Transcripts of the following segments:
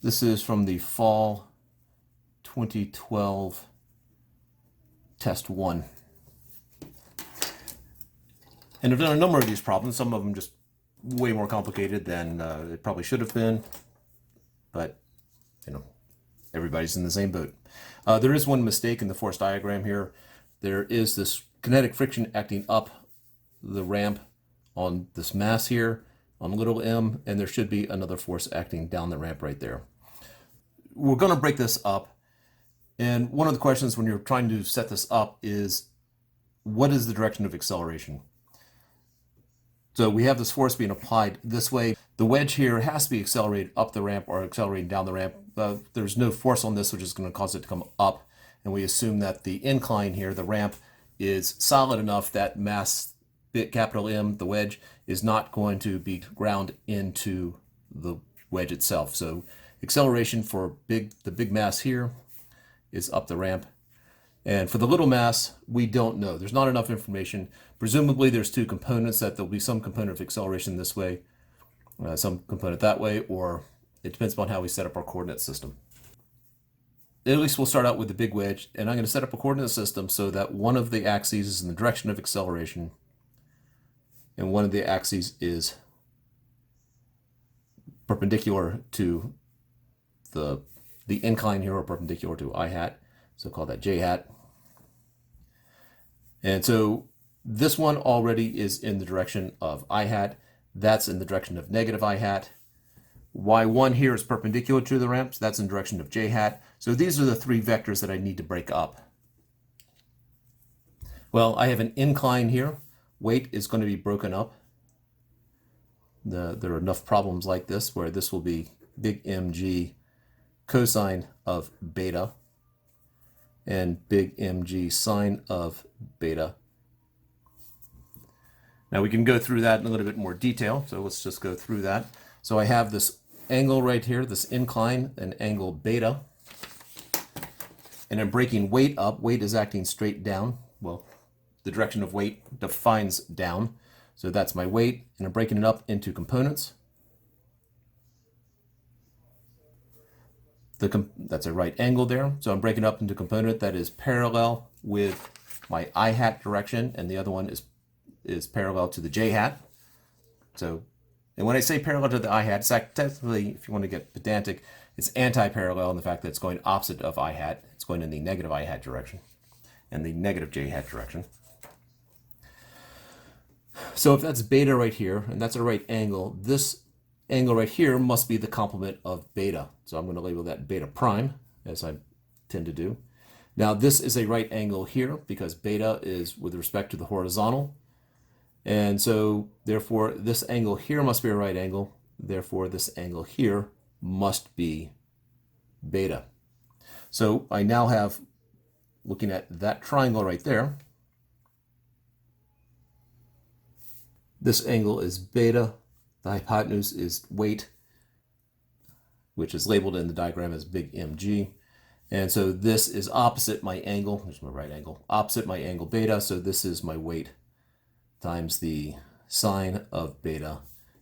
This is from the fall 2012 test 1. And I've done a number of these problems, some of them just way more complicated than it probably should have been, but you know, everybody's in the same boat. There is one mistake in the force diagram here. There is this kinetic friction acting up the ramp on this mass here on little m, and there should be another force acting down the ramp right there. We're going to break this up, and one of the questions when you're trying to set this up is, what is the direction of acceleration? So we have this force being applied this way. The wedge here has to be accelerated up the ramp or accelerating down the ramp. There's no force on this, which is going to cause it to come up. And we assume that the incline here, the ramp, is solid enough that mass, capital M, the wedge, is not going to be ground into the wedge itself. So acceleration for the big mass here is up the ramp. And for the little mass, we don't know. There's not enough information. Presumably there's two components, that there'll be some component of acceleration this way, some component that way, or it depends upon how we set up our coordinate system. At least we'll start out with the big wedge, and I'm going to set up a coordinate system so that one of the axes is in the direction of acceleration, and one of the axes is perpendicular to the incline here, or perpendicular to I hat. So call that J hat. And so this one already is in the direction of I hat. That's in the direction of negative I hat. Y1 here is perpendicular to the ramp, so that's in the direction of J hat. So these are the three vectors that I need to break up. Well, I have an incline here. Weight is going to be broken up. There are enough problems like this where this will be big mg cosine of beta and big mg sine of beta. Now we can go through that in a little bit more detail, so let's just go through that. So I have this angle right here, this incline, an angle beta, and I'm breaking weight up. Weight is acting straight down. Well, the direction of weight defines down, so that's my weight, and I'm breaking it up into components. That's a right angle there. So I'm breaking up into a component that is parallel with my I hat direction, and the other one is parallel to the J hat. So, and when I say parallel to the I hat, it's technically, if you want to get pedantic, it's anti-parallel in the fact that it's going opposite of I hat. It's going in the negative I hat direction and the negative J hat direction. So if that's beta right here, and that's a right angle, this angle right here must be the complement of beta. So I'm going to label that beta prime, as I tend to do. Now this is a right angle here because beta is with respect to the horizontal. And so therefore this angle here must be a right angle. Therefore this angle here must be beta. So I now have, looking at that triangle right there, this angle is beta. The hypotenuse is weight, which is labeled in the diagram as big mg. And so this is opposite my angle. There's my right angle. Opposite my angle beta. So this is my weight times the sine of beta.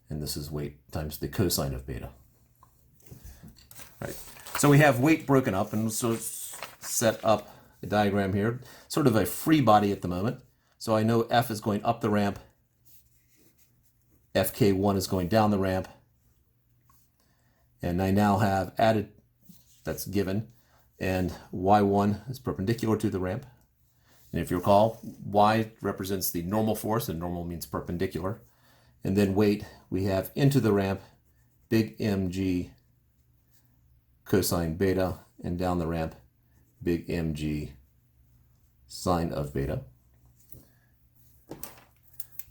And this is weight times the cosine of beta. Right. So we have weight broken up, and so set up a diagram here. Sort of a free body at the moment. So I know F is going up the ramp. FK1 is going down the ramp, and I now have added, that's given, and Y1 is perpendicular to the ramp. And if you recall, Y represents the normal force, and normal means perpendicular. And then weight, we have into the ramp, big mg cosine beta, and down the ramp, big mg sine of beta.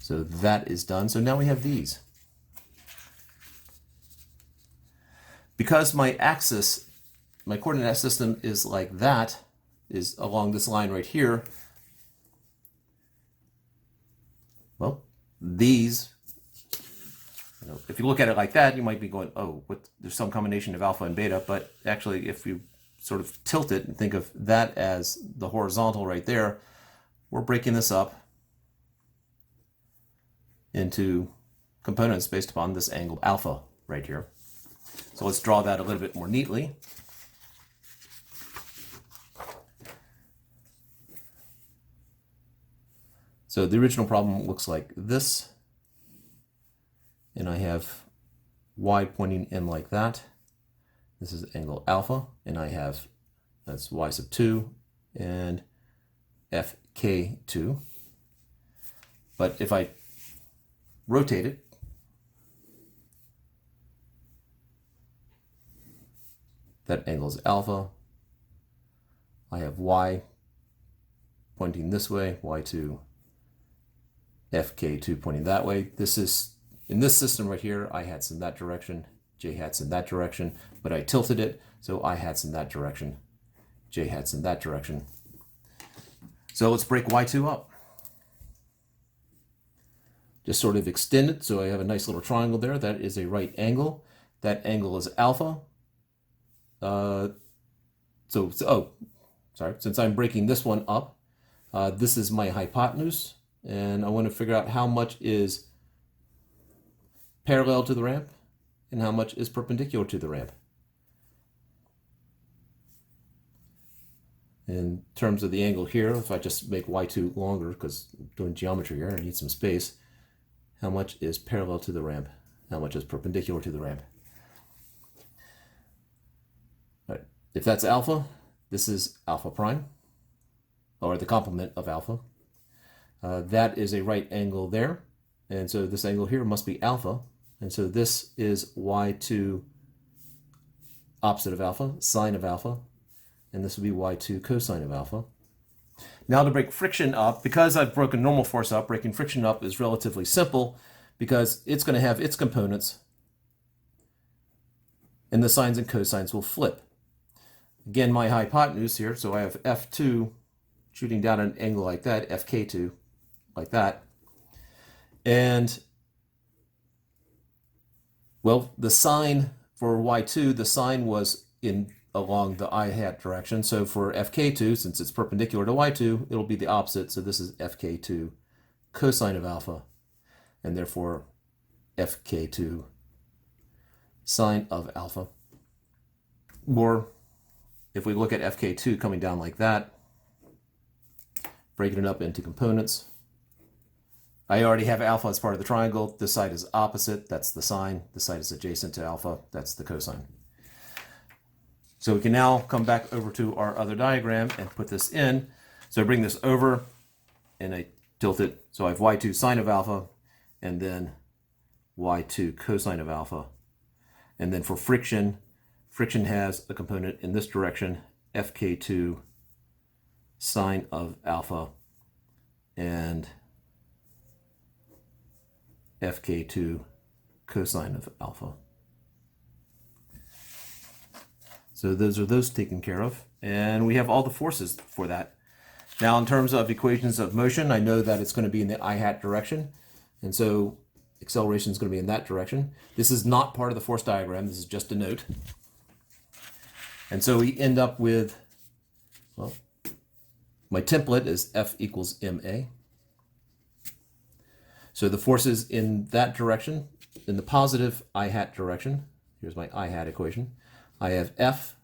So that is done. So now we have these. Because my axis, my coordinate system is like that, is along this line right here, well, these, if you look at it like that, you might be going, oh, there's some combination of alpha and beta, but actually if you sort of tilt it and think of that as the horizontal right there, we're breaking this up into components based upon this angle alpha right here. So let's draw that a little bit more neatly. So the original problem looks like this, and I have y pointing in like that. This is angle alpha, and I have, that's y sub 2 and fk2. But if I rotate it, that angle is alpha. I have y pointing this way, y2, fk2 pointing that way. This is, in this system right here, I hat's in that direction, j hat's in that direction, but I tilted it, so I hat's in that direction, j hat's in that direction. So let's break y2 up. Just sort of extend it, so I have a nice little triangle there. That is a right angle. That angle is alpha. Since I'm breaking this one up, this is my hypotenuse, and I want to figure out how much is parallel to the ramp and how much is perpendicular to the ramp. In terms of the angle here, if I just make y2 longer, because I'm doing geometry here, I need some space, how much is parallel to the ramp? How much is perpendicular to the ramp? All right. If that's alpha, this is alpha prime, or the complement of alpha. That is a right angle there, and so this angle here must be alpha, and so this is y2 opposite of alpha, sine of alpha, and this would be y2 cosine of alpha. Now to break friction up, because I've broken normal force up, breaking friction up is relatively simple because it's going to have its components and the sines and cosines will flip. Again, my hypotenuse here, so I have F2 shooting down at an angle like that, FK2 like that. And, well, the sine for y2, the sine was in along the I hat direction. So for fk2, since it's perpendicular to y2, it'll be the opposite. So this is fk2 cosine of alpha, and therefore fk2 sine of alpha. Or if we look at fk2 coming down like that, breaking it up into components, I already have alpha as part of the triangle. This side is opposite, that's the sine. This side is adjacent to alpha, that's the cosine. So we can now come back over to our other diagram and put this in. So I bring this over and I tilt it. So I have y2 sine of alpha and then y2 cosine of alpha. And then for friction, friction has a component in this direction, fk2 sine of alpha and fk2 cosine of alpha. So those are those taken care of, and we have all the forces for that. Now in terms of equations of motion, I know that it's going to be in the I hat direction, and so acceleration is going to be in that direction. This is not part of the force diagram, this is just a note. And so we end up with, well, my template is F equals ma. So the forces in that direction, in the positive I hat direction, here's my I hat equation, I have F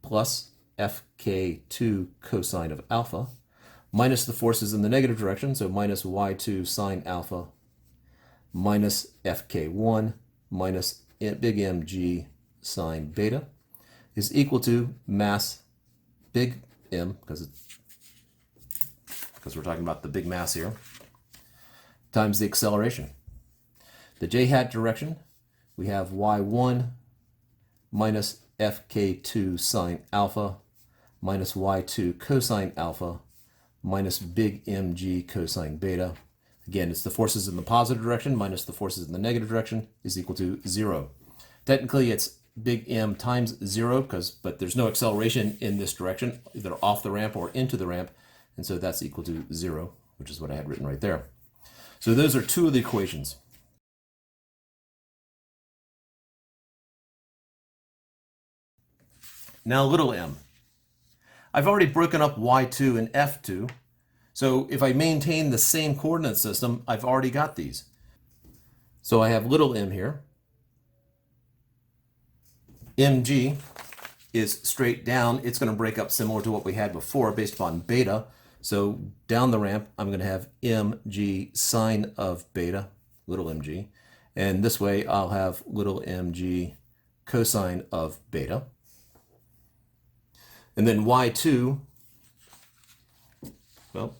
plus fk2 cosine of alpha minus the forces in the negative direction, so minus y2 sine alpha minus fk1 minus big mg sine beta is equal to mass big M, because we're talking about the big mass here, times the acceleration. The j hat direction, we have y1 minus fk2 sine alpha minus y2 cosine alpha minus big mg cosine beta. Again, it's the forces in the positive direction minus the forces in the negative direction is equal to 0. Technically, it's big M times 0, but there's no acceleration in this direction, either off the ramp or into the ramp, and so that's equal to 0, which is what I had written right there. So those are two of the equations. Now little m. I've already broken up y2 and f2, so if I maintain the same coordinate system, I've already got these. So I have little m here, mg is straight down. It's going to break up similar to what we had before based upon beta. So down the ramp, I'm going to have mg sine of beta, little mg. And this way, I'll have little mg cosine of beta. And then y2, well,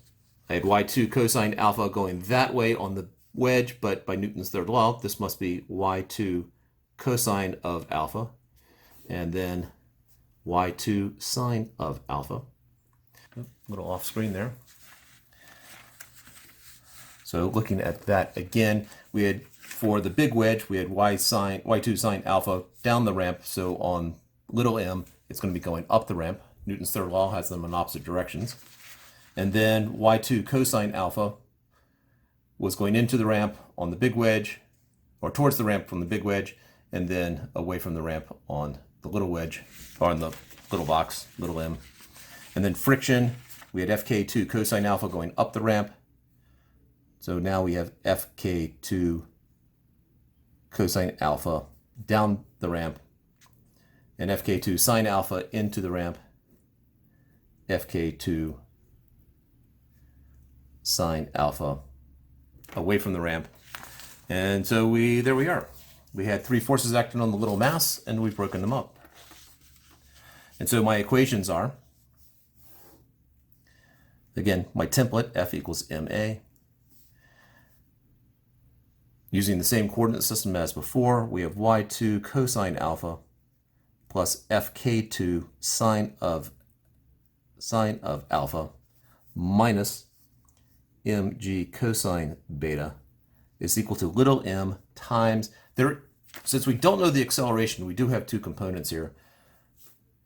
I had y2 cosine alpha going that way on the wedge, but by Newton's third law, this must be y2 cosine of alpha, and then y2 sine of alpha. A little off screen there. So looking at that again, we had, for the big wedge, we had y2 sine alpha down the ramp. So on little m, it's going to be going up the ramp. Newton's third law has them in opposite directions. And then y2 cosine alpha was going into the ramp on the big wedge, or towards the ramp from the big wedge, and then away from the ramp on the little wedge, or on the little box, little m. And then friction, we had fk2 cosine alpha going up the ramp. So now we have fk2 cosine alpha down the ramp, and fk2 sine alpha into the ramp, fk2 sine alpha away from the ramp. And so there we are. We had three forces acting on the little mass, and we've broken them up. And so my equations are, again, my template, F equals ma. Using the same coordinate system as before, we have y2 cosine alpha plus fk2 sine of alpha minus mg cosine beta is equal to little m times, since we don't know the acceleration, we do have two components here.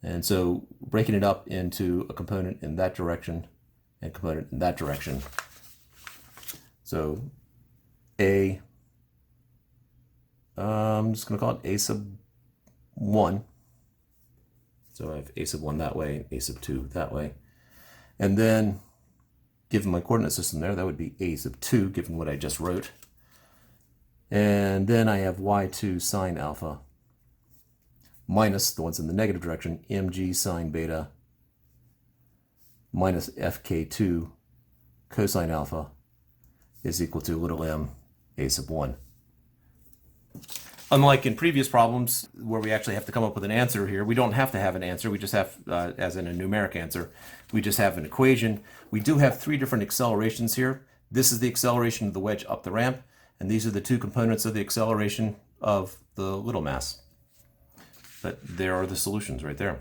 And so breaking it up into a component in that direction and component in that direction. So I'm just going to call it a sub 1. So I have a sub 1 that way, a sub 2 that way. And then, given my coordinate system there, that would be a sub 2, given what I just wrote. And then I have y2 sine alpha minus the ones in the negative direction, mg sine beta minus fk2 cosine alpha is equal to little m a sub 1. Unlike in previous problems where we actually have to come up with an answer here, we don't have to have an answer. We just have, as in a numeric answer, we just have an equation. We do have three different accelerations here. This is the acceleration of the wedge up the ramp, and these are the two components of the acceleration of the little mass. But there are the solutions right there.